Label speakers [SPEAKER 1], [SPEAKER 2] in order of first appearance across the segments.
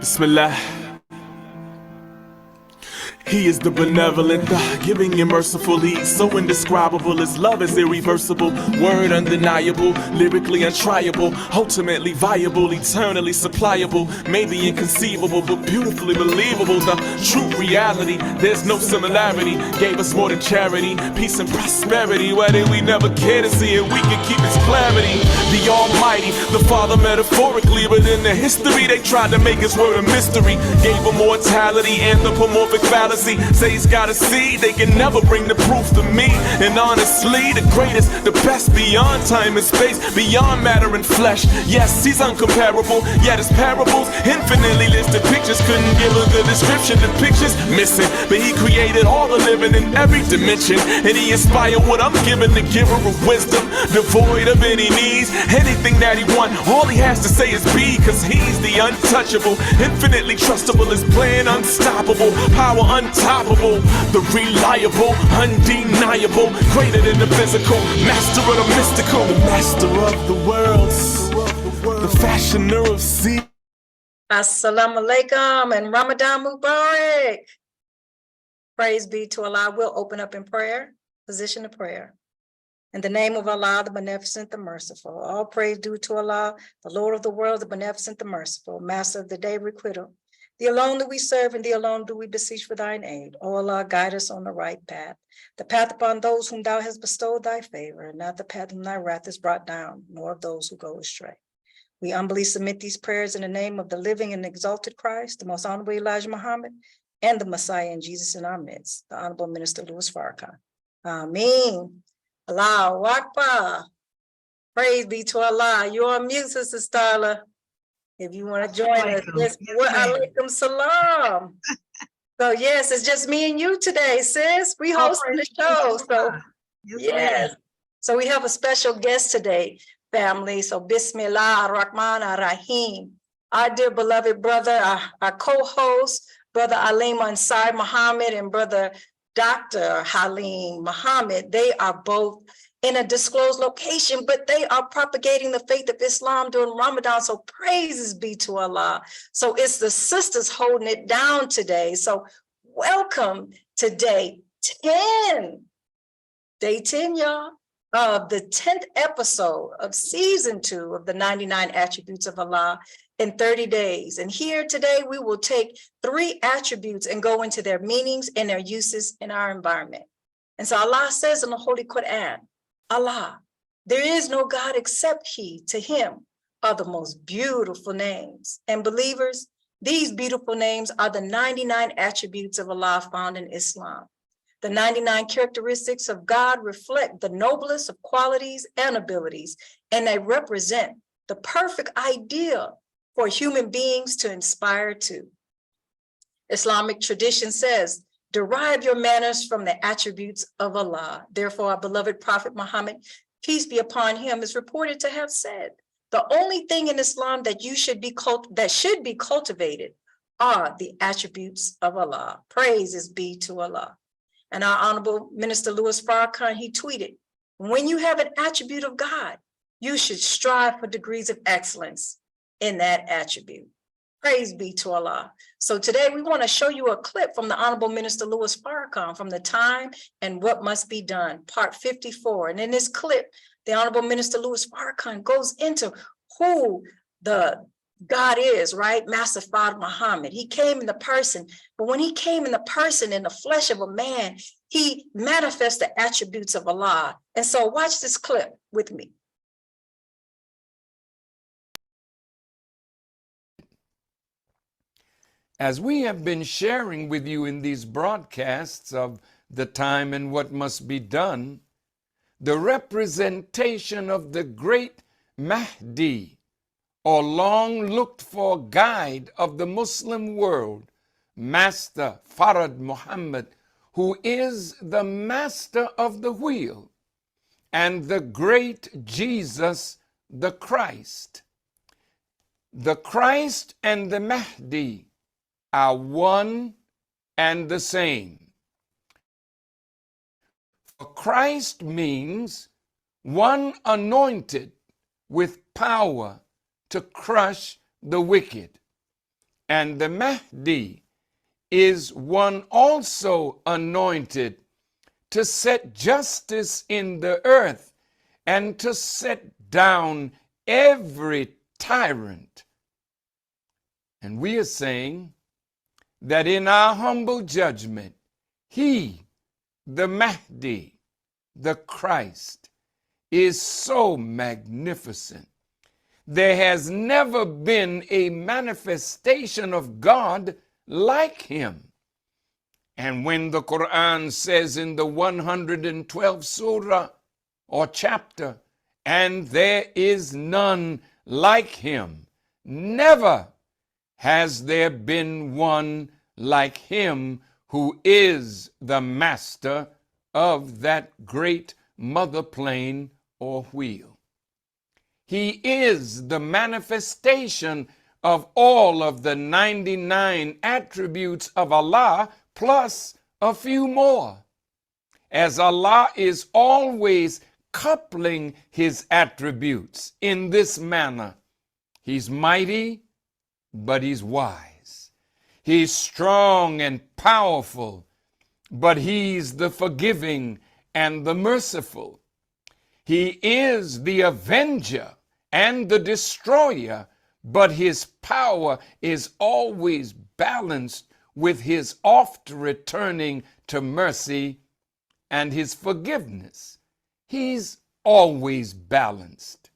[SPEAKER 1] Bismillah. He is the benevolent, the giving and merciful. He's so indescribable. His love is irreversible, word undeniable, lyrically untriable, ultimately viable, eternally supplyable, maybe inconceivable, but beautifully believable. The true reality, there's no similarity. Gave us more than charity, peace and prosperity. Why did we never care to see it? We can keep its clarity. The Almighty, the Father metaphorically, but in the history they tried to make his word a mystery. Gave him mortality, anthropomorphic fallacy. Say he's got a seed, they can never bring the proof to me. And honestly, the greatest, the best, beyond time and space, beyond matter and flesh. Yes, he's uncomparable, yet his parables infinitely listed pictures couldn't give a good description. The pictures missing, but he created all the living in every dimension, and he inspired what I'm giving, the giver of wisdom, devoid of any needs. Anything that he wants, all he has to say is be, cause he's the untouchable, infinitely trustable, his plan unstoppable, power untoppable, the reliable, undeniable, greater than the physical, master of the mystical, the master of the worlds, the fashioner of sea.
[SPEAKER 2] Assalamu alaikum and Ramadan Mubarak. Praise be to Allah. We'll open up in prayer, position of prayer. In the name of Allah, the beneficent, the merciful. All praise due to Allah, the Lord of the world, the beneficent, the merciful, master of the day requital. The alone do we serve, and the alone do we beseech for thine aid. O Allah, guide us on the right path, the path upon those whom thou hast bestowed thy favor, and not the path whom thy wrath is brought down, nor of those who go astray. We humbly submit these prayers in the name of the living and exalted Christ, the most honorable Elijah Muhammad, and the Messiah and Jesus in our midst, the Honorable Minister Louis Farrakhan. Ameen. Allahu Akbar. Praise be to Allah. You're on mute, Sister Starla. If you want to join us, yes, wa alaikum salam. So yes, it's just me and you today, sis. We hosting the show. So yes. So we have a special guest today, family. So Bismillah ar-Rahman ar-Rahim. Our dear beloved brother, our co-host, Brother Aleem Ansari Muhammad and Brother Dr. Halim Muhammad, they are both in a disclosed location, but they are propagating the faith of Islam during Ramadan. So praises be to Allah. So it's the sisters holding it down today. So welcome to day 10. Day 10, y'all, of the 10th episode of season 2 of the 99 attributes of Allah in 30 days. And here today, we will take 3 attributes and go into their meanings and their uses in our environment. And so Allah says in the Holy Quran, Allah, there is no God except He. To Him are the most beautiful names. And believers, these beautiful names are the 99 attributes of Allah found in Islam. The 99 characteristics of God reflect the noblest of qualities and abilities, and they represent the perfect ideal for human beings to inspire to. Islamic tradition says, derive your manners from the attributes of Allah. Therefore, our beloved Prophet Muhammad, peace be upon him, is reported to have said, the only thing in Islam that should be cultivated are the attributes of Allah. Praises be to Allah. And our Honorable Minister Louis Farrakhan, he tweeted, when you have an attribute of God, you should strive for degrees of excellence in that attribute. Praise be to Allah. So today we want to show you a clip from the Honorable Minister Louis Farrakhan from The Time and What Must Be Done, part 54. And in this clip, the Honorable Minister Louis Farrakhan goes into who the God is, right? Master Fattaah Muhammad. He came in the person, but when he came in the person in the flesh of a man, he manifests the attributes of Allah. And so watch this clip with me.
[SPEAKER 3] As we have been sharing with you in these broadcasts of The Time and What Must Be Done, the representation of the great Mahdi, or long-looked-for guide of the Muslim world, Master Fattaah Muhammad, who is the master of the wheel, and the great Jesus, the Christ. The Christ and the Mahdi are one and the same. For Christ means one anointed with power to crush the wicked. And the Mahdi is one also anointed to set justice in the earth and to set down every tyrant. And we are saying that in our humble judgment, he, the Mahdi, the Christ, is so magnificent. There has never been a manifestation of God like him. And when the Quran says in the 112th surah or chapter, and there is none like him, never has there been one like him who is the master of that great mother plane or wheel. He is the manifestation of all of the 99 attributes of Allah plus a few more, as Allah is always coupling his attributes in this manner. He's mighty, but he's wise. He's strong and powerful, but he's the forgiving and the merciful. He is the avenger and the destroyer, but his power is always balanced with his oft returning to mercy and his forgiveness. He's always balanced.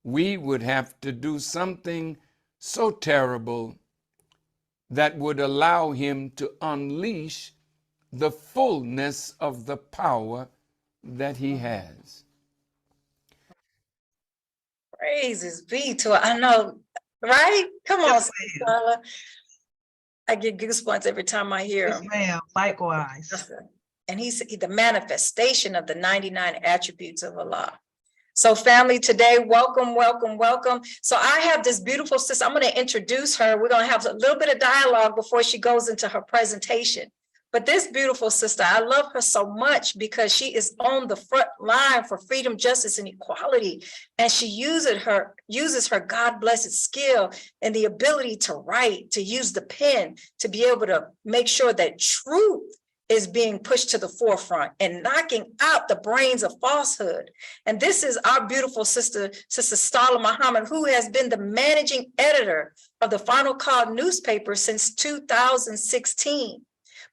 [SPEAKER 3] We would have to do something so terrible that would allow him to unleash the fullness of the power that he has.
[SPEAKER 2] Praises be to it. I know, right? Come on,
[SPEAKER 4] Yes,
[SPEAKER 2] Sister Starla. I get goosebumps every time I hear
[SPEAKER 4] Yes,
[SPEAKER 2] him.
[SPEAKER 4] ma'am. Likewise.
[SPEAKER 2] And he's the manifestation of the 99 attributes of Allah. So family, today, welcome, welcome, welcome. So I have this beautiful sister. I'm going to introduce her. We're going to have a little bit of dialogue before she goes into her presentation. But this beautiful sister, I love her so much because she is on the front line for freedom, justice, and equality. And she uses her God-blessed skill and the ability to write, to use the pen, to be able to make sure that truth is being pushed to the forefront and knocking out the brains of falsehood. And this is our beautiful sister, Sister Starla Muhammad, who has been the managing editor of the Final Call newspaper since 2016.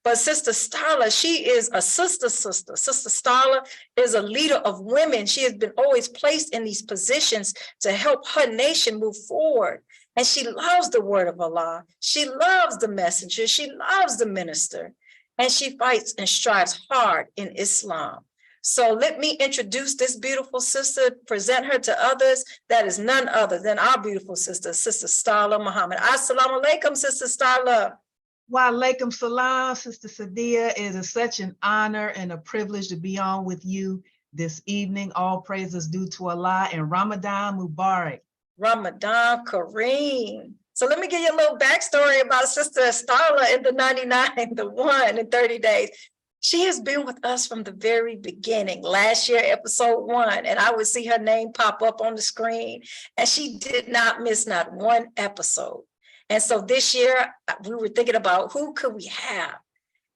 [SPEAKER 2] But Sister Starla, she is a sister. Sister Starla is a leader of women. She has been always placed in these positions to help her nation move forward. And she loves the word of Allah. She loves the messenger. She loves the minister. And she fights and strives hard in Islam. So let me introduce this beautiful sister, present her to others. That is none other than our beautiful sister, Sister Starla Muhammad. Assalamu alaikum, Sister Starla.
[SPEAKER 4] Wa alaikum salam, Sister Sadia. It is such an honor and a privilege to be on with you this evening. All praises due to Allah and Ramadan Mubarak.
[SPEAKER 2] Ramadan Kareem. So let me give you a little backstory about Sister Starla in the 99, the 1 in 30 days. She has been with us from the very beginning. Last year, episode 1, and I would see her name pop up on the screen, and she did not miss not one episode. And so this year, we were thinking about who could we have?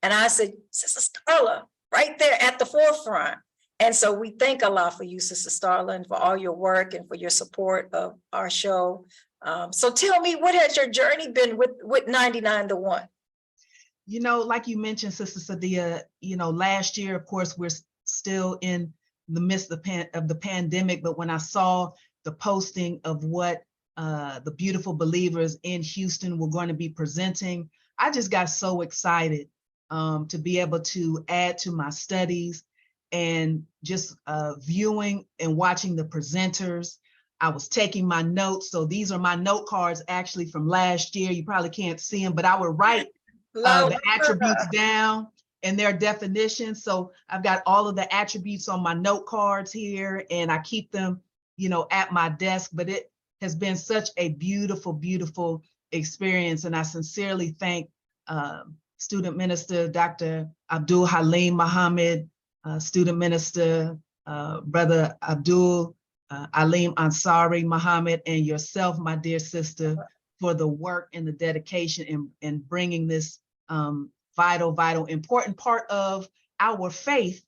[SPEAKER 2] And I said, Sister Starla, right there at the forefront. And so we thank Allah for you, Sister Starla, and for all your work and for your support of our show. So tell me, what has your journey been with 99 to 1?
[SPEAKER 4] You know, like you mentioned, Sister Sadia, you know, last year, of course, we're still in the midst of the pandemic. But when I saw the posting of what the beautiful believers in Houston were going to be presenting, I just got so excited to be able to add to my studies and just viewing and watching the presenters. I was taking my notes. So these are my note cards actually from last year. You probably can't see them, but I would write the attributes down and their definitions. So I've got all of the attributes on my note cards here, and I keep them, you know, at my desk. But it has been such a beautiful, beautiful experience. And I sincerely thank Student Minister Dr. Abdul Halim Muhammad, Student Minister Brother Abdul Alim Ansari Muhammad, and yourself, my dear sister, for the work and the dedication in bringing this vital, important part of our faith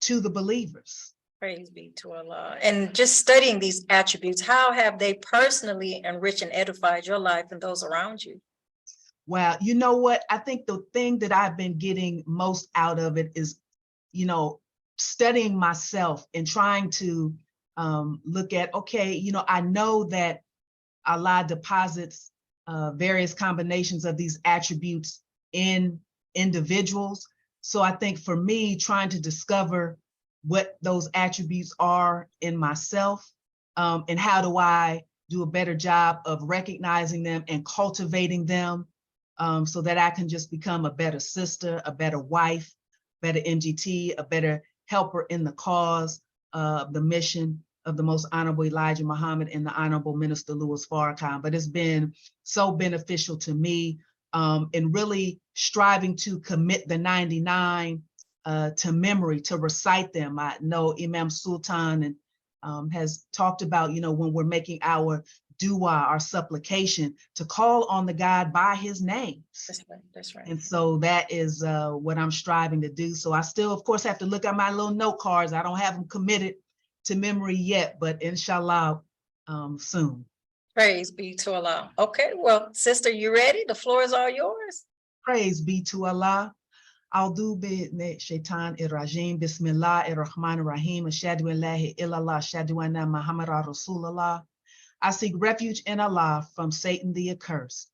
[SPEAKER 4] to the believers.
[SPEAKER 2] Praise be to Allah. And just studying these attributes, how have they personally enriched and edified your life and those around you?
[SPEAKER 4] Wow, you know what? I think the thing that I've been getting most out of it is, you know, studying myself and trying to look at, okay, you know, I know that Allah deposits various combinations of these attributes in individuals. So I think for me, trying to discover what those attributes are in myself, and how do I do a better job of recognizing them and cultivating them, so that I can just become a better sister, a better wife, better MGT, a better helper in the cause of the mission of the Most Honorable Elijah Muhammad and the Honorable Minister Louis Farrakhan. But it's been so beneficial to me in really striving to commit the 99 to memory, to recite them. I know Imam Sultan has talked about, you know, when we're making our dua, our supplication, to call on the God by his names.
[SPEAKER 2] That's right. That's right.
[SPEAKER 4] And so that is what I'm striving to do. So I still, of course, have to look at my little note cards. I don't have them committed to memory yet, but inshallah, soon.
[SPEAKER 2] Praise be to Allah. Okay, well, sister, you ready? The floor is all yours.
[SPEAKER 4] Praise be to Allah. A'udhu billahi shaitan irrajim. Bismillah ar-Rahman ar-Rahim. Ashhadu an la ilaha illallah. Ashhadu anna Muhammadan Rasulullah. I seek refuge in Allah from Satan the accursed.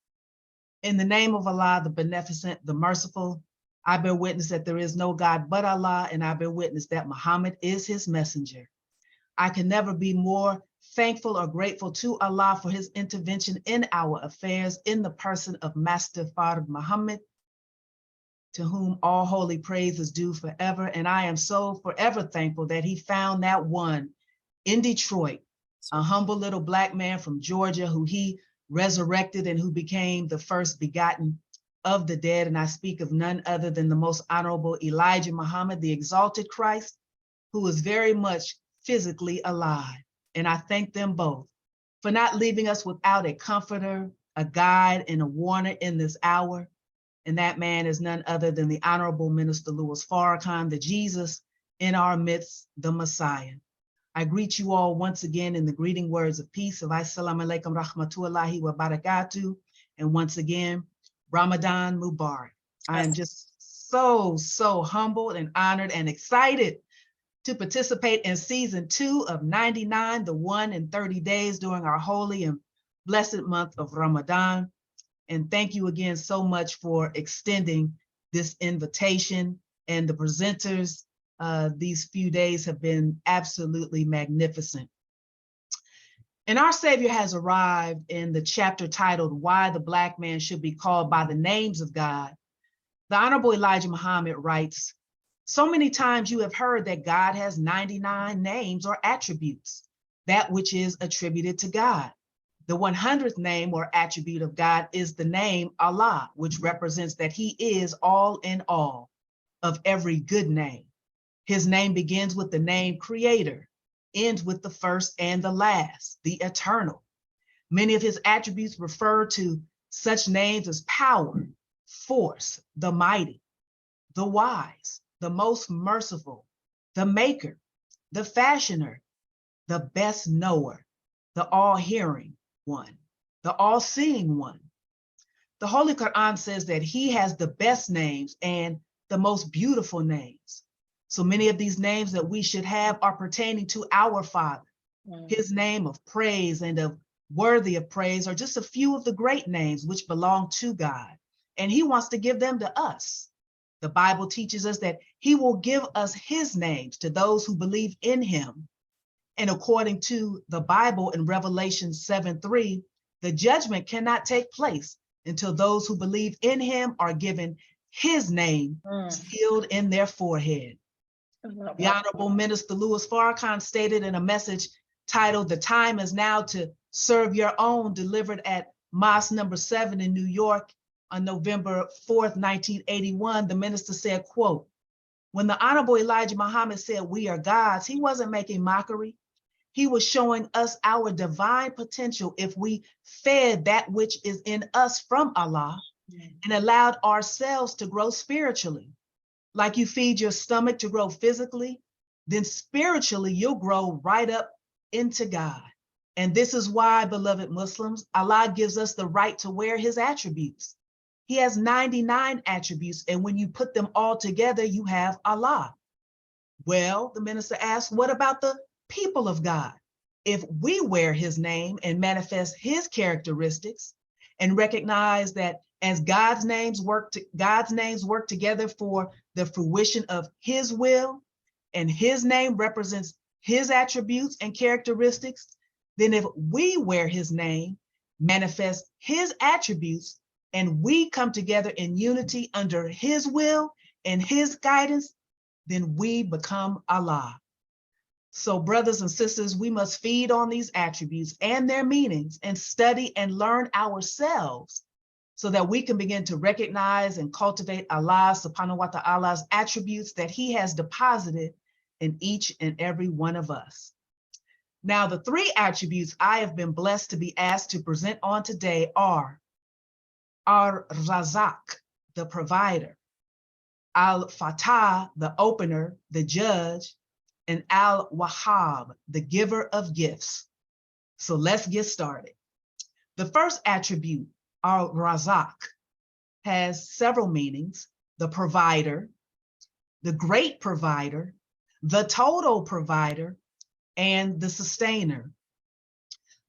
[SPEAKER 4] In the name of Allah, the beneficent, the merciful, I bear witness that there is no God but Allah, and I bear witness that Muhammad is his messenger. I can never be more thankful or grateful to Allah for his intervention in our affairs in the person of Master Fard Muhammad, to whom all holy praise is due forever. And I am so forever thankful that he found that one in Detroit, a humble little Black man from Georgia who he resurrected and who became the first begotten of the dead. And I speak of none other than the Most Honorable Elijah Muhammad, the exalted Christ, who is very much physically alive. And I thank them both for not leaving us without a comforter, a guide, and a warner in this hour. And that man is none other than the Honorable Minister Louis Farrakhan, the Jesus in our midst, the Messiah. I greet you all once again in the greeting words of peace of Assalamu alaikum rahmatullahi wa barakatuh. And once again, Ramadan Mubarak. I am just so humbled and honored and excited to participate in season 2 of 99, the 1 in 30 days during our holy and blessed month of Ramadan. And thank you again so much for extending this invitation. And the presenters these few days have been absolutely magnificent. And our Savior has arrived in the chapter titled, Why the Black Man Should Be Called by the Names of God. The Honorable Elijah Muhammad writes, so many times you have heard that God has 99 names or attributes, that which is attributed to God. The 100th name or attribute of God is the name Allah, which represents that he is all in all of every good name. His name begins with the name Creator, ends with the first and the last, the eternal. Many of his attributes refer to such names as power, force, the mighty, the wise, the most merciful, the maker, the fashioner, the best knower, the all-hearing one, the all-seeing one. The Holy Quran says that he has the best names and the most beautiful names. So many of these names that we should have are pertaining to our Father. His name of praise and of worthy of praise are just a few of the great names which belong to God, and he wants to give them to us. The Bible teaches us that he will give us his names to those who believe in him. And according to the Bible in Revelation 7:3, the judgment cannot take place until those who believe in him are given his name sealed in their forehead. The Honorable Minister Louis Farrakhan stated in a message titled, The Time is Now to Serve Your Own, delivered at Mosque number 7 in New York on November 4th, 1981, the minister said, quote, when the Honorable Elijah Muhammad said, we are gods, he wasn't making mockery. He was showing us our divine potential if we fed that which is in us from Allah and allowed ourselves to grow spiritually. Like you feed your stomach to grow physically, then spiritually you'll grow right up into God. And this is why, beloved Muslims, Allah gives us the right to wear his attributes. He has 99 attributes, and when you put them all together, you have Allah. Well, the minister asked, what about the people of God? If we wear his name and manifest his characteristics and recognize that as God's names work together for the fruition of his will, and his name represents his attributes and characteristics, then if we wear his name, manifest his attributes, and we come together in unity under his will and his guidance, then we become Allah. So brothers and sisters, we must feed on these attributes and their meanings and study and learn ourselves so that we can begin to recognize and cultivate Allah subhanahu wa ta'ala's attributes that he has deposited in each and every one of us. Now, the three attributes I have been blessed to be asked to present on today are Razzaaq, the provider, Fattaah, the opener, the judge, and Wahhaab, the giver of gifts. So let's get started. The first attribute, Razzaaq, has several meanings: the provider, the great provider, the total provider, and the sustainer.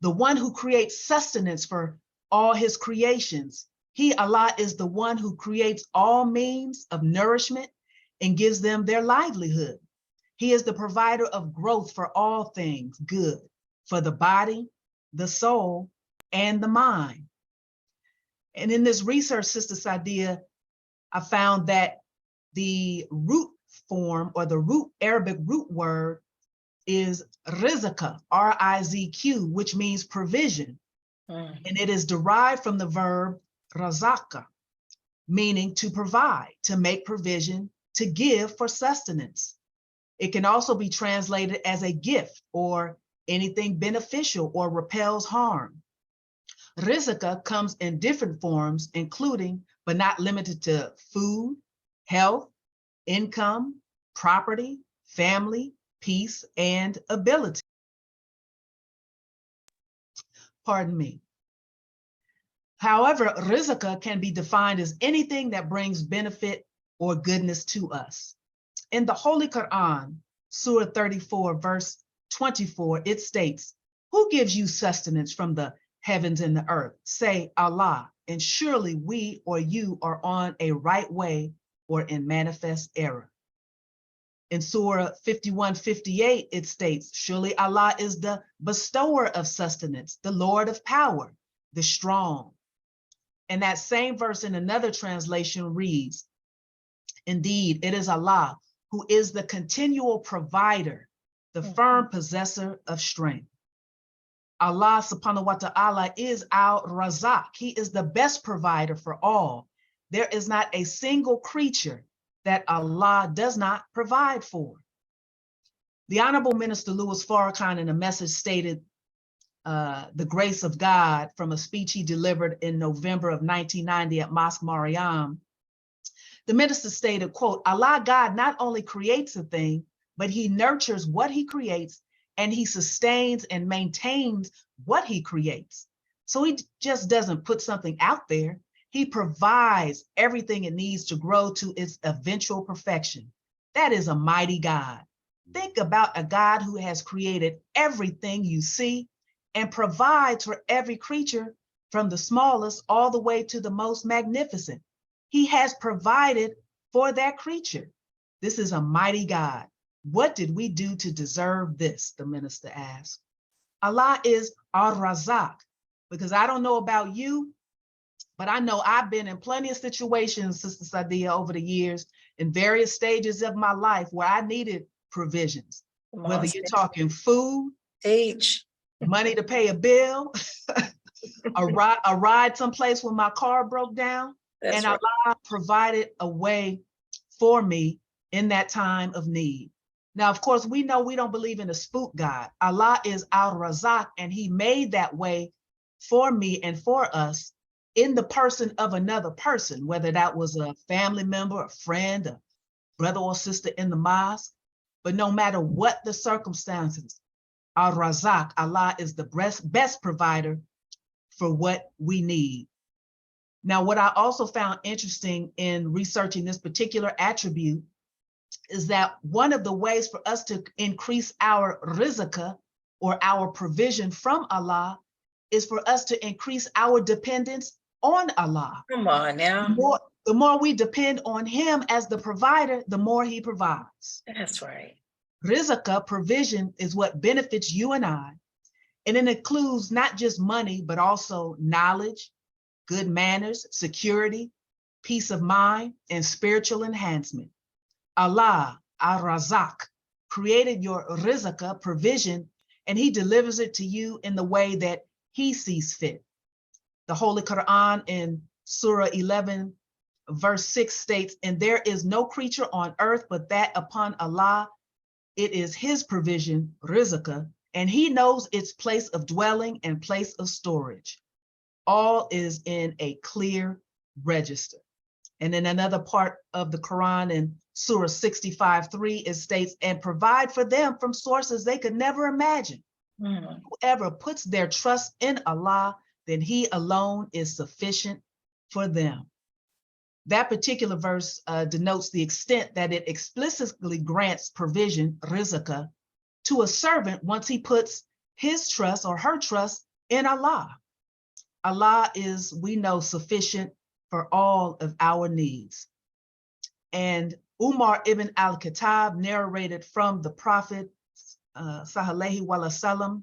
[SPEAKER 4] The one who creates sustenance for all his creations. He, Allah, is the one who creates all means of nourishment and gives them their livelihood. He is the provider of growth for all things good, for the body, the soul, and the mind. And in this research, Sister Sadia, I found that the root form or the Arabic root word is rizq, R-I-Z-Q, which means provision. And it is derived from the verb razzaqa, meaning to provide, to make provision, to give for sustenance. It can also be translated as a gift or anything beneficial or repels harm. Rizq comes in different forms, including, but not limited to, food, health, income, property, family, peace, and ability. Pardon me. However, rizq can be defined as anything that brings benefit or goodness to us. In the Holy Quran, Surah 34, verse 24, it states, "Who gives you sustenance from the heavens and the earth? Say, Allah, and surely we or you are on a right way or in manifest error." In Surah 51:58, it states, "Surely Allah is the bestower of sustenance, the Lord of power, the strong." And that same verse in another translation reads, "Indeed, it is Allah who is the continual provider, the firm possessor of strength." Allah subhanahu wa ta'ala is our Razzaaq. He is the best provider for all. There is not a single creature that Allah does not provide for. The Honorable Minister Louis Farrakhan in a message stated the grace of God from a speech he delivered in November of 1990 at Mosque Mariam. The minister stated, quote, "Allah God not only creates a thing, but he nurtures what he creates and he sustains and maintains what he creates. So he just doesn't put something out there. He provides everything it needs to grow to its eventual perfection. That is a mighty God. Think about a God who has created everything you see and provides for every creature from the smallest all the way to the most magnificent. He has provided for that creature. This is a mighty God. What did we do to deserve this?" the minister asked. Allah is our Razzaaq, because I don't know about you, but I know I've been in plenty of situations, Sister Sadia, over the years in various stages of my life where I needed provisions, whether you're talking food, money to pay a bill, a ride someplace when my car broke down, and Allah provided a way for me in that time of need. Now, of course, we know we don't believe in a spook God. Allah is Al-Razaq, and he made that way for me and for us in the person of another person, whether that was a family member, a friend, a brother or sister in the mosque. But no matter what the circumstances, Al-Razaq, Allah is the best provider for what we need. Now, what I also found interesting in researching this particular attribute is that one of the ways for us to increase our rizq, or our provision from Allah, is for us to increase our dependence on Allah.
[SPEAKER 2] Come on now.
[SPEAKER 4] The more we depend on him as the provider, the more he provides.
[SPEAKER 2] That's right.
[SPEAKER 4] Rizq, provision, is what benefits you and I, and it includes not just money, but also knowledge, good manners, security, peace of mind, and spiritual enhancement. Allah, Al-Razaq, created your rizq, provision, and he delivers it to you in the way that he sees fit. The Holy Quran in Surah 11, verse 6 states, "And there is no creature on earth but that upon Allah it is his provision, rizq, and he knows its place of dwelling and place of storage. All is in a clear register." And in another part of the Quran in Surah 65:3, it states, "And provide for them from sources they could never imagine. Whoever puts their trust in Allah, then he alone is sufficient for them." That particular verse denotes the extent that it explicitly grants provision, rizq, to a servant once he puts his trust or her trust in Allah. Allah is, we know, sufficient for all of our needs. And Umar ibn al-Khattab narrated from the Prophet sallallahu alaihi wasallam,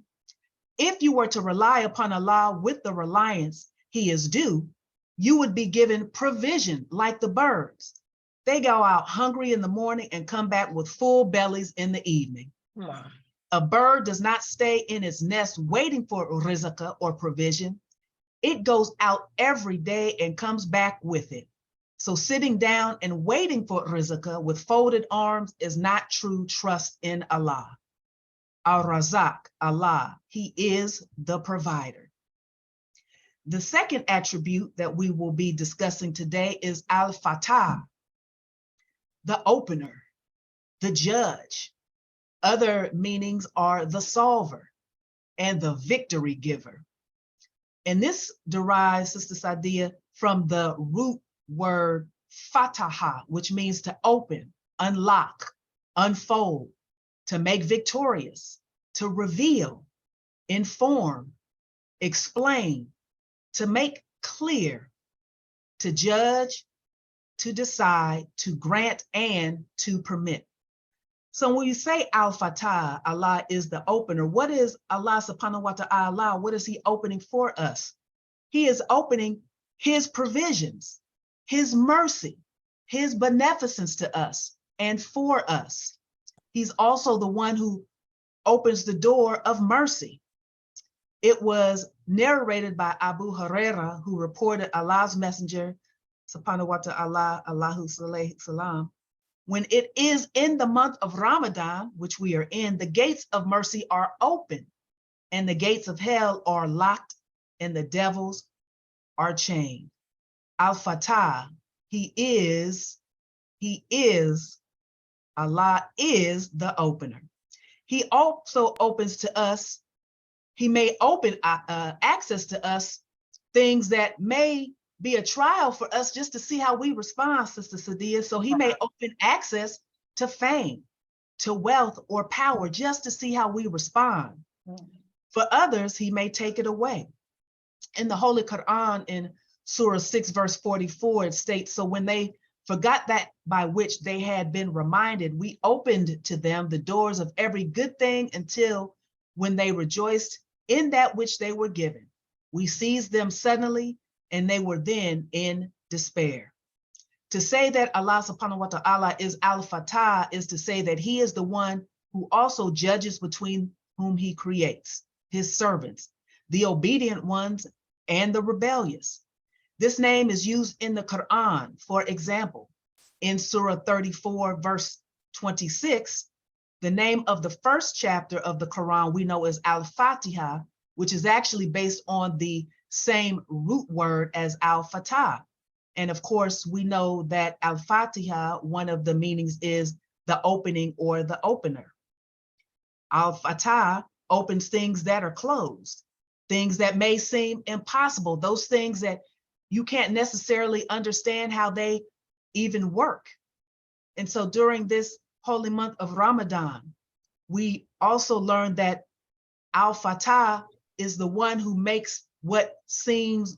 [SPEAKER 4] "If you were to rely upon Allah with the reliance he is due, you would be given provision like the birds. They go out hungry in the morning and come back with full bellies in the evening.
[SPEAKER 2] Wow.
[SPEAKER 4] A bird does not stay in its nest waiting for rizq or provision. It goes out every day and comes back with it. So sitting down and waiting for rizq with folded arms is not true trust in Allah. Al-Razaq, Allah, he is the provider." The second attribute that we will be discussing today is Al-Fattaah, the opener, the judge. Other meanings are the solver and the victory giver. And this derives, Sister Sadia, from the root word Fattaah, which means to open, unlock, unfold, to make victorious, to reveal, inform, explain, to make clear, to judge, to decide, to grant, and to permit. So when you say Al-Fattaah, Allah is the opener, what is Allah subhanahu wa ta'ala? What is he opening for us? He is opening his provisions, his mercy, his beneficence to us and for us. He's also the one who opens the door of mercy. It was narrated by Abu Huraira, who reported Allah's messenger, subhanahu wa ta'ala, Allahu sallallahu salam, when it is in the month of Ramadan, which we are in, the gates of mercy are open and the gates of hell are locked and the devils are chained. Al-Fattaah, he is, Allah is the opener. He also opens to us, he may open access to us, things that may be a trial for us just to see how we respond, Sister Sadia. So he may open access to fame, to wealth or power, just to see how we respond. For others, he may take it away. In the Holy Quran, in Surah 6, verse 44, it states, "So when they forgot that by which they had been reminded, we opened to them the doors of every good thing until when they rejoiced in that which they were given. We seized them suddenly, and they were then in despair." To say that Allah subhanahu wa ta'ala is Al-Fattaah is to say that he is the one who also judges between whom he creates, his servants, the obedient ones and the rebellious. This name is used in the Quran. For example, in Surah 34, verse 26, The name of the first chapter of the Quran we know is Al-Fatiha, which is actually based on the same root word as Al-Fattaah. And of course, we know that Al-Fatiha, one of the meanings is the opening or the opener. Al-Fattaah opens things that are closed, things that may seem impossible, those things that you can't necessarily understand how they even work. And so during this holy month of Ramadan, we also learned that Al-Fattaah is the one who makes what seems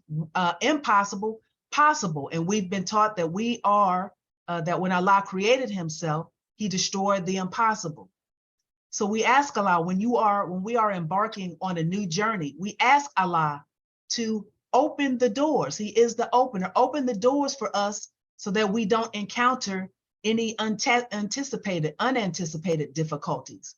[SPEAKER 4] impossible possible. And we've been taught that that when Allah created himself, he destroyed the impossible. So we ask Allah, when we are embarking on a new journey, we ask Allah to open the doors. He is the opener. Open the doors for us so that we don't encounter any unanticipated difficulties.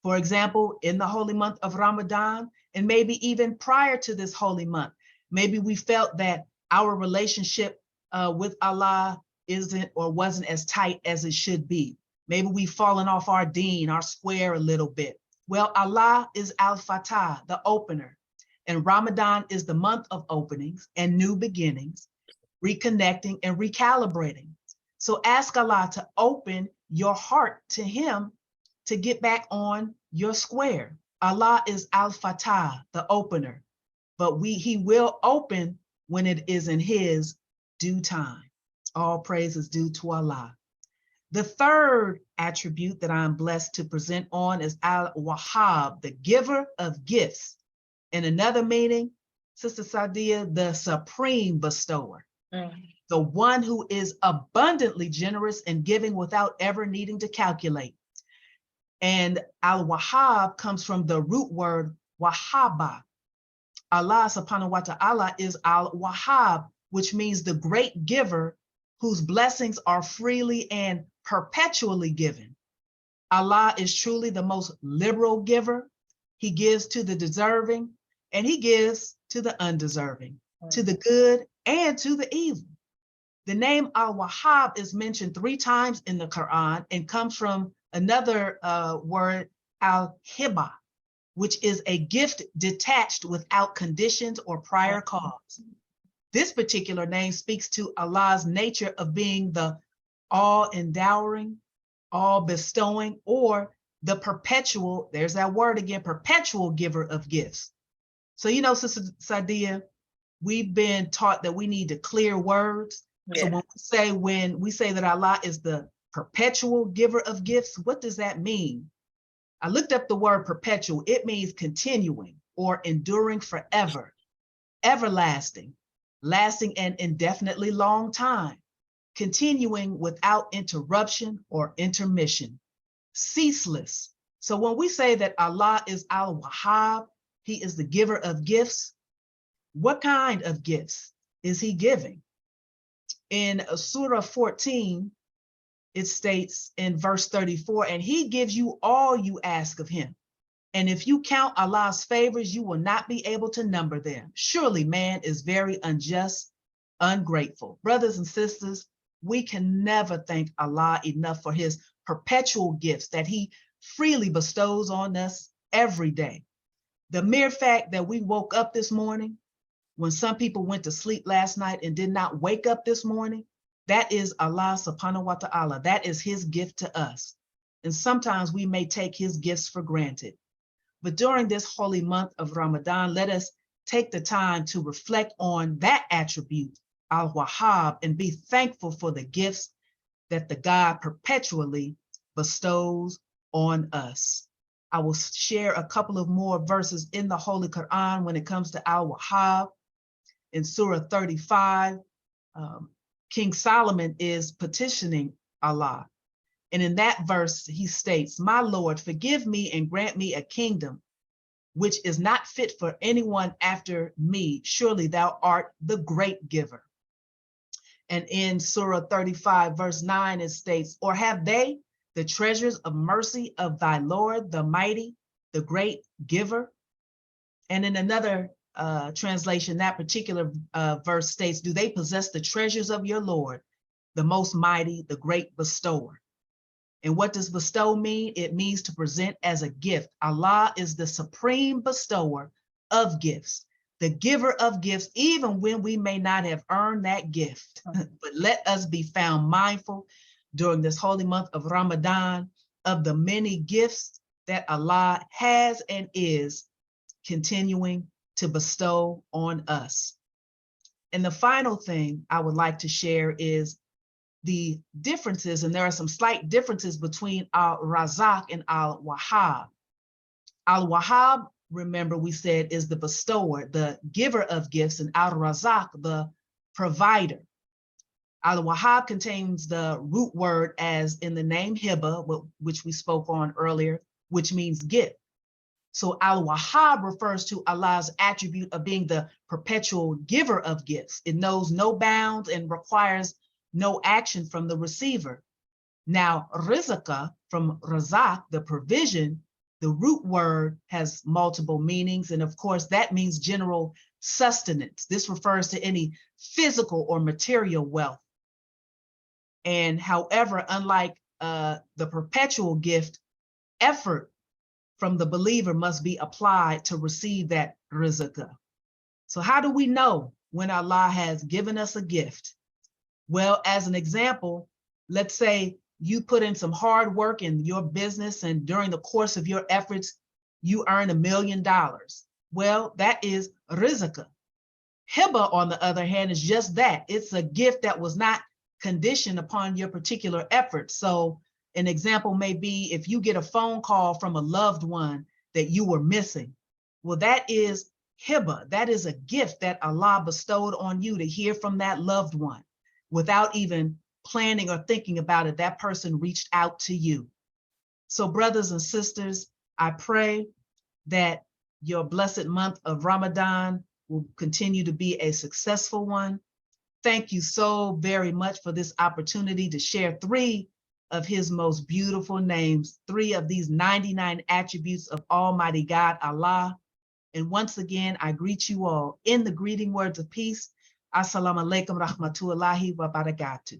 [SPEAKER 4] For example, in the holy month of Ramadan, and maybe even prior to this holy month, maybe we felt that our relationship with Allah isn't or wasn't as tight as it should be. Maybe we've fallen off our deen, our square a little bit. Well, Allah is Al-Fattaah, the opener. And Ramadan is the month of openings and new beginnings, reconnecting and recalibrating. So ask Allah to open your heart to him to get back on your square. Allah is Al-Fattaah, the opener, but he will open when it is in his due time. All praise is due to Allah. The third attribute that I'm blessed to present on is Al-Wahhaab, the giver of gifts. In another meaning, Sister Sadia, the supreme bestower, the one who is abundantly generous and giving without ever needing to calculate. And Al-Wahhab comes from the root word Wahhaab. Allah subhanahu wa ta'ala is Al-Wahhab, which means the great giver whose blessings are freely and perpetually given. Allah is truly the most liberal giver. He gives to the deserving and he gives to the undeserving, to the good and to the evil. The name Al-Wahhab is mentioned 3 times in the Quran and comes from another word, Al-Hibah, which is a gift detached without conditions or prior cause. This particular name speaks to Allah's nature of being the all-endowing, all-bestowing, or the perpetual, there's that word again, perpetual giver of gifts. So, you know, Sister Sadia, we've been taught that we need to clear words. Yeah. So when we say that Allah is the perpetual giver of gifts, what does that mean? I looked up the word perpetual. It means continuing or enduring forever, everlasting, lasting an indefinitely long time, continuing without interruption or intermission, ceaseless. So when we say that Allah is Al-Wahhab, he is the giver of gifts, what kind of gifts is he giving? In Surah 14, it states in verse 34, and he gives you all you ask of him. And if you count Allah's favors, you will not be able to number them. Surely man is very unjust, ungrateful. Brothers and sisters, we can never thank Allah enough for his perpetual gifts that he freely bestows on us every day. The mere fact that we woke up this morning, when some people went to sleep last night and did not wake up this morning, that is Allah subhanahu wa ta'ala. That is his gift to us. And sometimes we may take his gifts for granted. But during this holy month of Ramadan, let us take the time to reflect on that attribute, Al-Wahhab, and be thankful for the gifts that the God perpetually bestows on us. I will share a couple of more verses in the Holy Quran when it comes to Al-Wahhab. In Surah 35, King Solomon is petitioning Allah. And in that verse, he states, "My Lord, forgive me and grant me a kingdom which is not fit for anyone after me. Surely thou art the great giver." And in Surah 35, verse 9, it states, "Or have they the treasures of mercy of thy Lord, the mighty, the great giver?" And in another translation, that particular verse states, "Do they possess the treasures of your Lord, the most mighty, the great bestower?" And what does bestow mean? It means to present as a gift. Allah is the supreme bestower of gifts, the giver of gifts, even when we may not have earned that gift. But let us be found mindful during this holy month of Ramadan of the many gifts that Allah has and is continuing to bestow on us. And the final thing I would like to share is the differences, and there are some slight differences between Al-Razzaaq and Al-Wahhaab. Al-Wahhaab, remember we said, is the bestower, the giver of gifts, and Al-Razzaaq, the provider. Al-Wahhaab contains the root word as in the name Hiba, which we spoke on earlier, which means gift. So Al-Wahhaab refers to Allah's attribute of being the perpetual giver of gifts. It knows no bounds and requires no action from the receiver. Now, Rizqa from Razzaaq, the provision, the root word has multiple meanings. And of course, that means general sustenance. This refers to any physical or material wealth. And however, unlike the perpetual gift, effort from the believer must be applied to receive that rizq. So how do we know when Allah has given us a gift? Well, as an example, let's say you put in some hard work in your business and during the course of your efforts, you earn $1 million. Well, that is rizq. Hiba, on the other hand, is just that. It's a gift that was not conditioned upon your particular effort. So an example may be if you get a phone call from a loved one that you were missing. Well, that is hiba. That is a gift that Allah bestowed on you to hear from that loved one. Without even planning or thinking about it, that person reached out to you. So brothers and sisters, I pray that your blessed month of Ramadan will continue to be a successful one. Thank you so very much for this opportunity to share 3 of his most beautiful names, 3 of these 99 attributes of Almighty God, Allah. And once again, I greet you all in the greeting words of peace. Assalamu alaikum rahmatullahi wa barakatuh.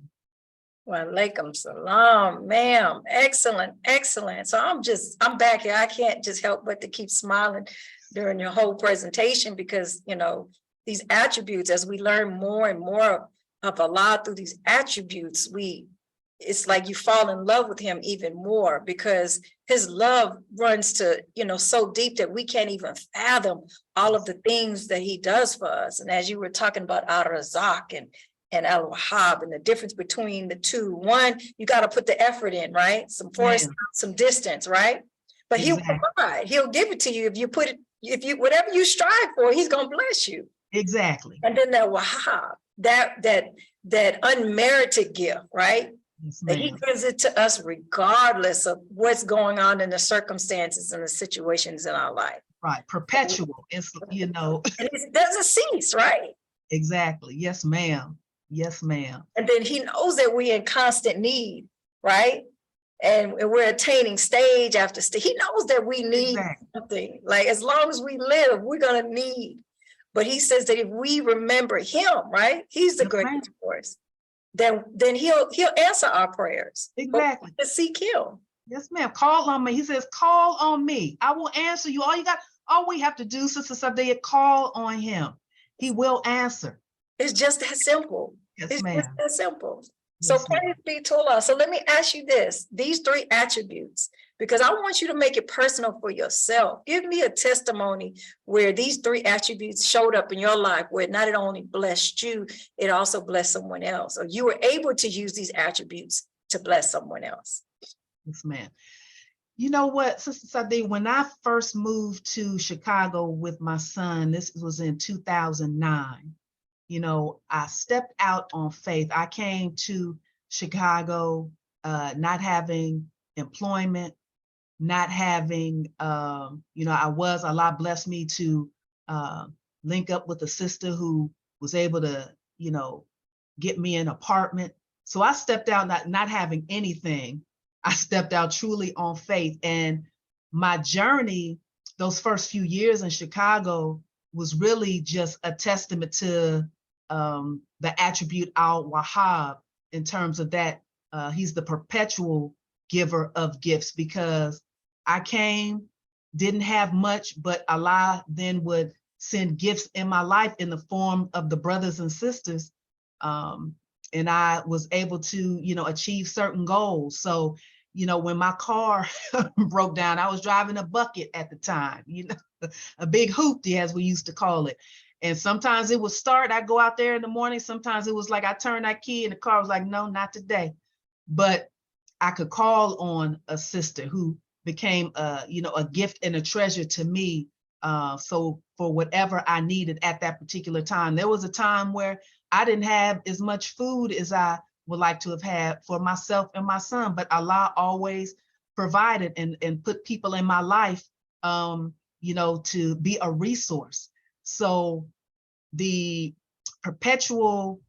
[SPEAKER 2] Wa alaikum salam, ma'am. Excellent, excellent. So I'm back here. I can't just help but to keep smiling during your whole presentation because, you know, these attributes, as we learn more and more of Allah through these attributes, it's like you fall in love with him even more because his love runs to, you know, so deep that we can't even fathom all of the things that he does for us. And as you were talking about Al-Razzaaq and Al-Wahhaab and the difference between the two, one, you got to put the effort in, right? Some force, some distance, right? But exactly. He'll provide, he'll give it to you if you put it, whatever you strive for, he's going to bless you.
[SPEAKER 4] Exactly.
[SPEAKER 2] And then that Wahhaab, that unmerited gift, right?
[SPEAKER 4] Yes,
[SPEAKER 2] that he gives it to us regardless of what's going on in the circumstances and the situations in our life.
[SPEAKER 4] Right, perpetual, it's, you know.
[SPEAKER 2] And it doesn't cease, right?
[SPEAKER 4] Exactly, yes, ma'am. Yes, ma'am.
[SPEAKER 2] And then he knows that we're in constant need, right? And we're attaining stage after stage. He knows that we need something. Like as long as we live, we're gonna need. But he says that if we remember him, right? He's the greatest force. Then he'll answer our prayers.
[SPEAKER 4] Exactly.
[SPEAKER 2] To seek him.
[SPEAKER 4] Yes, ma'am. Call on me. He says, call on me. I will answer you. All we have to do, Sister Fattaah, call on him. He will answer.
[SPEAKER 2] It's just that simple.
[SPEAKER 4] Yes, ma'am.
[SPEAKER 2] It's just that simple.
[SPEAKER 4] Yes,
[SPEAKER 2] so praise be to Allah. So let me ask you this, these 3 attributes, because I want you to make it personal for yourself. Give me a testimony where these 3 attributes showed up in your life, where not it only blessed you, it also blessed someone else, or you were able to use these attributes to bless someone else.
[SPEAKER 4] Yes, ma'am. You know what, Sister Fattaah, when I first moved to Chicago with my son, this was in 2009, you know, I stepped out on faith. I came to Chicago not having employment, not having, you know, Allah blessed me to link up with a sister who was able to, you know, get me an apartment. So I stepped out not having anything. I stepped out truly on faith. And my journey, those first few years in Chicago, was really just a testament to the attribute Al-Wahhaab in terms of that he's the perpetual giver of gifts, because I came, didn't have much, but Allah then would send gifts in my life in the form of the brothers and sisters. And I was able to, achieve certain goals. So, when my car broke down, I was driving a bucket at the time, a big hoopty, as we used to call it. And sometimes it would start, I'd go out there in the morning. Sometimes it was like I turned that key and the car was like, no, not today. But I could call on a sister who became a gift and a treasure to me. So for whatever I needed at that particular time. There was a time where I didn't have as much food as I would like to have had for myself and my son, but Allah always provided and put people in my life, to be a resource. So the perpetual,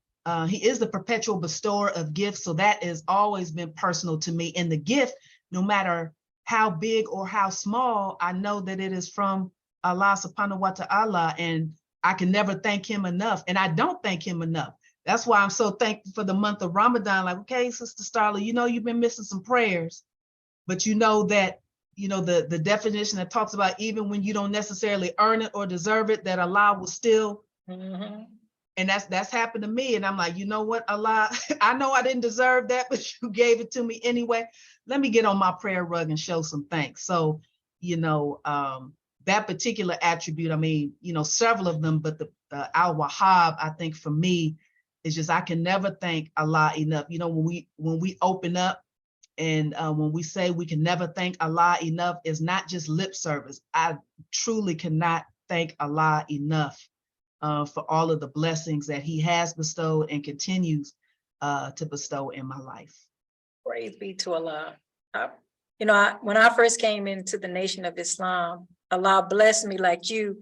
[SPEAKER 4] he is the perpetual bestower of gifts. So that has always been personal to me. And the gift, no matter how big or how small, I know that it is from Allah subhanahu wa ta'ala, and I can never thank him enough. And I don't thank him enough. That's why I'm so thankful for the month of Ramadan. Like, okay, Sister Starla, you've been missing some prayers, but you know that, the definition that talks about even when you don't necessarily earn it or deserve it, that Allah will still, and that's happened to me. And I'm like, you know what, Allah, I know I didn't deserve that, but you gave it to me anyway. Let me get on my prayer rug and show some thanks. So, that particular attribute, I mean, several of them, but the Al-Wahhab, I think for me, is just, I can never thank Allah enough. When we open up and when we say we can never thank Allah enough, it's not just lip service. I truly cannot thank Allah enough for all of the blessings that he has bestowed and continues to bestow in my life.
[SPEAKER 2] Praise be to Allah. When I first came into the Nation of Islam, Allah blessed me like you,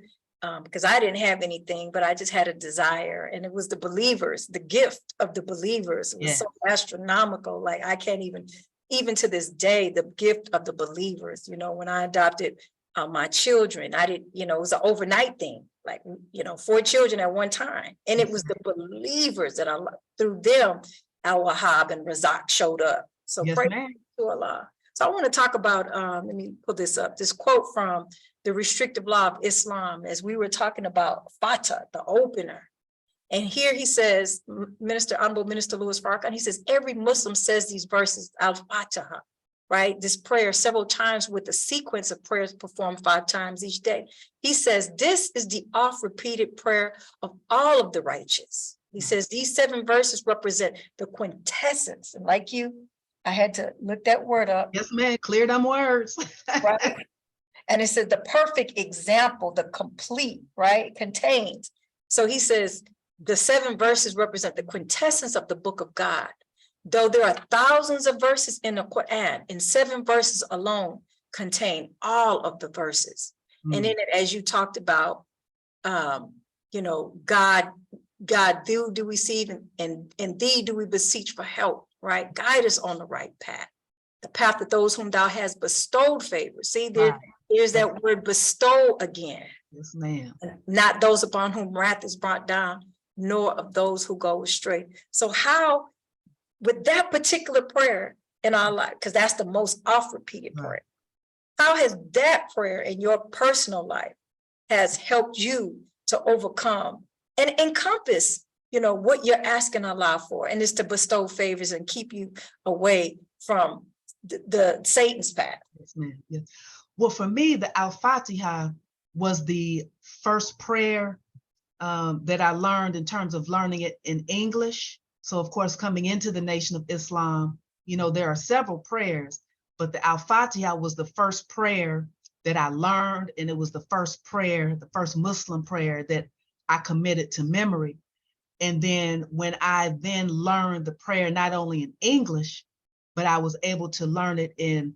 [SPEAKER 2] because I didn't have anything, but I just had a desire, and it was the believers, the gift of the believers. It was so astronomical. Like, I can't even to this day, the gift of the believers. When I adopted my children, I did, it was an overnight thing, like, 4 children at one time. And it was the believers that through them, Al-Wahhab and Razzaaq showed up. So praise to Allah. So I want to talk about, let me pull this up, this quote from the Restrictive Law of Islam, as we were talking about Fattaah, the opener. And here he says, Honorable Minister Louis Farrakhan, he says, every Muslim says these verses, Al-Fattaah, right? This prayer several times with a sequence of prayers performed 5 times each day. He says, this is the oft-repeated prayer of all of the righteous. He says, these 7 verses represent the quintessence. And like you, I had to look that word up.
[SPEAKER 4] Yes, ma'am, clear them words.
[SPEAKER 2] Right? And it said the perfect example, the complete, right, contains. So he says, the 7 verses represent the quintessence of the book of God. Though there are thousands of verses in the Quran, and 7 verses alone contain all of the verses. And in it, as you talked about, God, thee do we seek, and thee do we beseech for help, right? Guide us on the right path, the path of those whom thou hast bestowed favor. See, there's that word bestow again.
[SPEAKER 4] Yes, ma'am.
[SPEAKER 2] Not those upon whom wrath is brought down, nor of those who go astray. So how, with that particular prayer in our life, because that's the most oft-repeated prayer, how has that prayer in your personal life has helped you to overcome and encompass, what you're asking Allah for, and is to bestow favors and keep you away from the Satan's path?
[SPEAKER 4] Yes, ma'am. Yes. Well, for me, the Al-Fatiha was the first prayer that I learned in terms of learning it in English. So of course, coming into the Nation of Islam, there are several prayers, but the Al-Fatiha was the first prayer that I learned. And it was the first prayer, the first Muslim prayer that I committed to memory. And then when I then learned the prayer, not only in English, but I was able to learn it in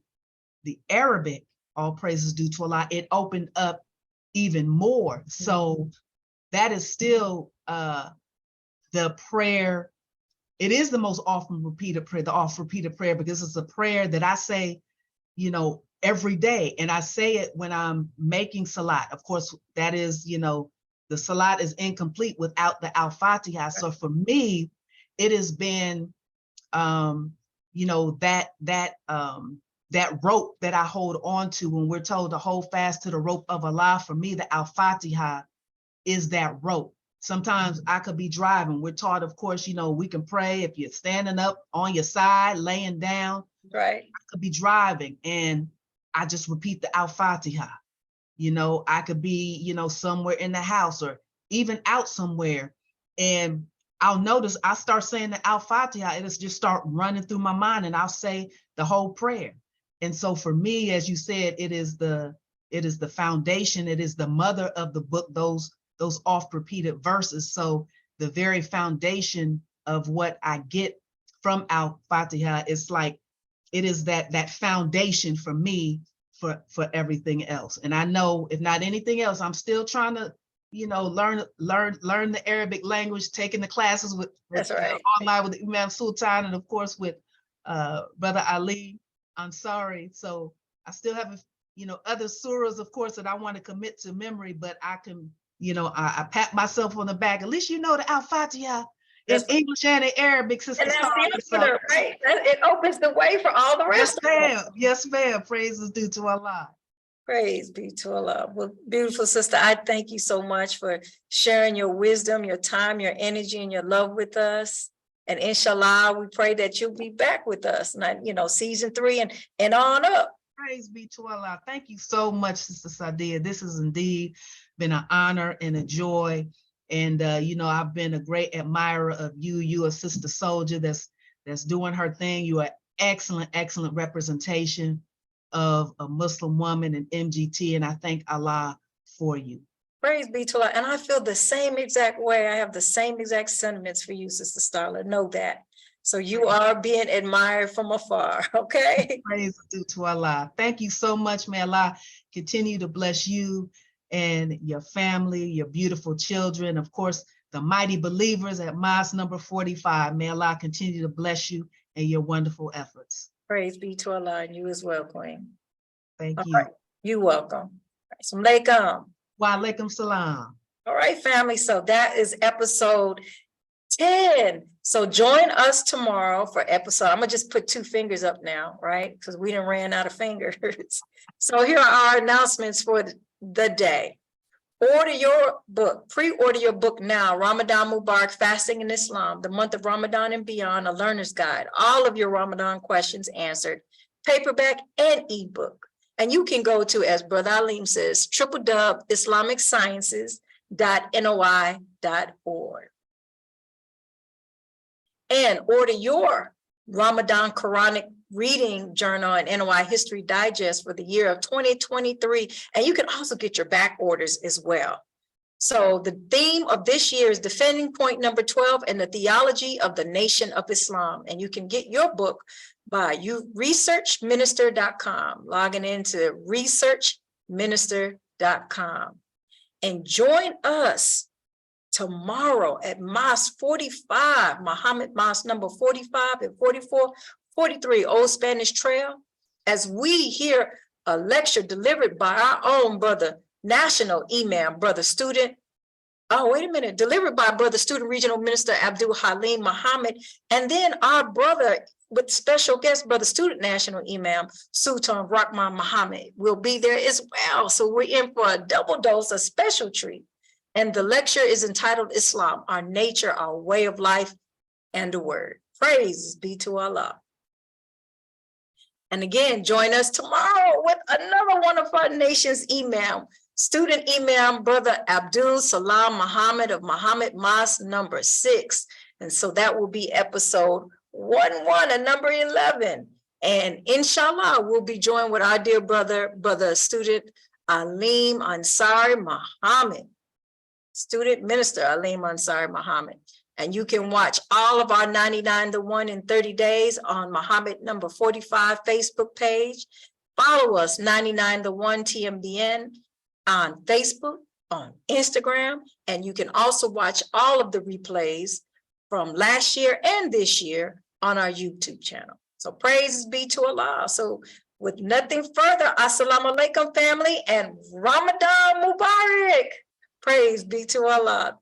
[SPEAKER 4] the Arabic, all praises due to Allah, it opened up even more. So that is still the prayer. It is the most often repeated prayer, the oft repeated prayer, because it's a prayer that I say, every day. And I say it when I'm making salat. Of course, that is, the salat is incomplete without the Al-Fatiha. So for me, it has been, that rope that I hold on to when we're told to hold fast to the rope of Allah. For me, the Al-Fatiha is that rope. Sometimes I could be driving. We're taught, of course, we can pray if you're standing up, on your side, laying down.
[SPEAKER 2] Right.
[SPEAKER 4] I could be driving and I just repeat the Al-Fatiha. I could be, somewhere in the house or even out somewhere. And I'll notice I start saying the Al-Fatiha, it'll just start running through my mind and I'll say the whole prayer. And so for me, as you said, it is the foundation, it is the mother of the book, those oft repeated verses. So the very foundation of what I get from Al-Fatiha is like, it is that foundation for me for everything else. And I know if not anything else, I'm still trying to, learn the Arabic language, taking the classes with
[SPEAKER 2] That's right.
[SPEAKER 4] online with Imam Sultan and of course with Brother Ali Ansari. So I still have, other surahs, of course, that I want to commit to memory, but I can, I pat myself on the back. At least the Al-Fatiha in English and in Arabic, Sister
[SPEAKER 2] And that's
[SPEAKER 4] Starla.
[SPEAKER 2] the opener, right? It opens the way for all the rest
[SPEAKER 4] Yes,
[SPEAKER 2] of them.
[SPEAKER 4] ma'am. Yes, ma'am. Praise is due to Allah.
[SPEAKER 2] Praise be to Allah. Well, beautiful sister, I thank you so much for sharing your wisdom, your time, your energy, and your love with us. And inshallah, we pray that you'll be back with us, season 3 and on up.
[SPEAKER 4] Praise be to Allah. Thank you so much, Sister Sadia. This has indeed been an honor and a joy. And, I've been a great admirer of you. You a sister soldier that's doing her thing. You are excellent, excellent representation of a Muslim woman in MGT. And I thank Allah for you.
[SPEAKER 2] Praise be to Allah. And I feel the same exact way. I have the same exact sentiments for you, Sister Starla. Know that. So you are being admired from afar, okay?
[SPEAKER 4] Praise due to Allah. Thank you so much. May Allah continue to bless you and your family, your beautiful children, of course, the mighty believers at Mosque number 45. May Allah continue to bless you and your wonderful efforts.
[SPEAKER 2] Praise be to Allah and you as well, Queen.
[SPEAKER 4] Thank
[SPEAKER 2] All
[SPEAKER 4] you.
[SPEAKER 2] right. You're welcome. Assalamu alaikum.
[SPEAKER 4] Wa alaikum salam.
[SPEAKER 2] All right, family. So that is episode 10. So join us tomorrow for episode. I'm gonna just put 2 fingers up now, right? Because we done ran out of fingers. So here are our announcements for the day. Order your book, pre-order your book now, Ramadan Mubarak, Fasting in Islam, the month of Ramadan and beyond, a learner's guide, all of your Ramadan questions answered, paperback and ebook. And you can go to, as Brother Aleem says, www.islamicsciences.noi.org. And order your Ramadan Quranic reading journal and NOI History Digest for the year of 2023. And you can also get your back orders as well. So the theme of this year is Defending Point number 12 and the Theology of the Nation of Islam. And you can get your book by researchminister.com, logging into researchminister.com. And join us tomorrow at Mosque 45, Muhammad Mosque number 45 and 4443 Old Spanish Trail, as we hear a lecture delivered by our own brother, National Imam, Brother Student. Oh, wait a minute, delivered by Brother Student Regional Minister Abdul Halim Muhammad, and then our brother with special guest, Brother Student National Imam, Sultan Rahman Muhammad will be there as well. So we're in for a double dose, a special treat. And the lecture is entitled Islam, Our Nature, Our Way of Life, and the Word. Praise be to Allah. And again, join us tomorrow with another one of our nation's imam, Student Imam, Brother Abdul Salam Muhammad of Muhammad Mosque number 6. And so that will be episode 11 and number 11. And inshallah, we'll be joined with our dear brother Student Aleem Ansari Muhammad. Student Minister Aleem Ansari Muhammad. And you can watch all of our 99 to 1 in 30 days on Muhammad number 45 Facebook page. Follow us 99 to 1 TMBN on Facebook, on Instagram, and you can also watch all of the replays from last year and this year on our YouTube channel. So praises be to Allah. So with nothing further, Assalamu alaikum family and Ramadan Mubarak. Praise be to Allah.